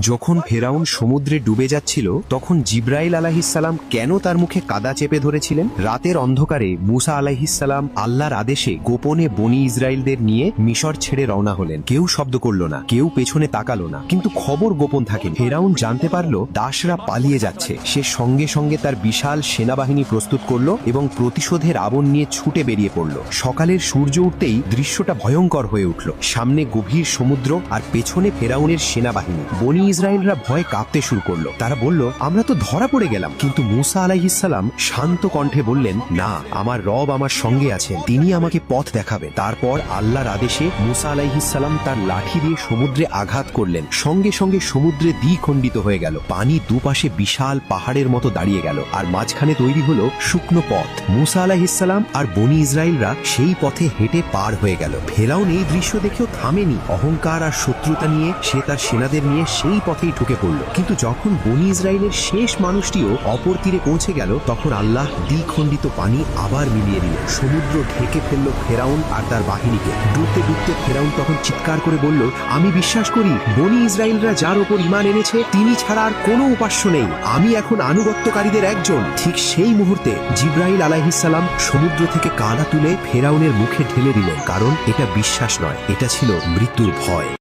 যখন ফেরাউন সমুদ্রে ডুবে যাচ্ছিল তখন জিব্রাইল আলাইহিসসালাম কেন তার মুখে কাদা চেপে ধরেছিলেন? রাতের অন্ধকারে মুসা আলাইহিসসালাম আল্লাহর আদেশে গোপনে বনি ইসরায়েলদের নিয়ে মিশর ছেড়ে রওনা হলেন। কেউ শব্দ করল না, কেউ পেছনে তাকালো না, কিন্তু খবর গোপন থাকে। ফেরাউন জানতে পারল দাসরা পালিয়ে যাচ্ছে। সে সঙ্গে সঙ্গে তার বিশাল সেনাবাহিনী প্রস্তুত করলো এবং প্রতিশোধের আগুন নিয়ে ছুটে বেরিয়ে পড়ল। সকালের সূর্য উঠতেই দৃশ্যটা ভয়ঙ্কর হয়ে উঠল। সামনে গভীর সমুদ্র আর পেছনে ফেরাউনের সেনাবাহিনী। বনি ইসরায়েলরা ভয় কাঁপতে শুরু করলো। তারা বলল, আমরা তো ধরা পড়ে গেলাম। কিন্তু মুসা আলাইহিসসালাম শান্ত কণ্ঠে বললেন, না, আমার রব আমার সঙ্গে আছেন, তিনি আমাকে পথ দেখাবেন। তারপর আল্লাহর আদেশে মুসা আলাইহিসসালাম তার লাঠি দিয়ে সমুদ্রে আঘাত করলেন। সঙ্গে সঙ্গে সমুদ্রে দ্বিখণ্ডিত হয়ে গেল। পানি দুপাশে বিশাল পাহাড়ের মতো দাঁড়িয়ে গেল আর মাঝখানে তৈরি হলো শুকনো পথ। মুসা আলাইহিসসালাম আর বনি ইসরায়েলরা সেই পথে হেঁটে পার হয়ে গেল। ফেরাউন এই দৃশ্য দেখেও থামেনি। অহংকার আর শত্রুতা নিয়ে সে তার সেনাদের নিয়ে সেই পথেই ঢুকে পড়ল। কিন্তু যখন বনি ইসরায়েলের শেষ মানুষটিও অপর তীরে পৌঁছে গেল, তখন আল্লাহ দ্বিখণ্ডিত পানি আবার মিলিয়ে দিল। সমুদ্র ঢেকে ফেলল ফেরাউন আর তার বাহিনীকে। ডুবতে ডুবতে ফেরাউন তখন চিৎকার করে বলল, আমি বিশ্বাস করি বনি ইসরায়েলরা যার ওপর ঈমান এনেছে তিনি ছাড়া আর কোনো উপাস্য নেই। আমি এখন আনুগত্যকারীদের একজন। ঠিক সেই মুহূর্তে জিব্রাইল আলাইহিসসালাম সমুদ্র থেকে কাদা তুলে ফেরাউনের মুখে ঢেলে দিলেন। কারণ এটা বিশ্বাস নয়, এটা ছিল মৃত্যুর ভয়।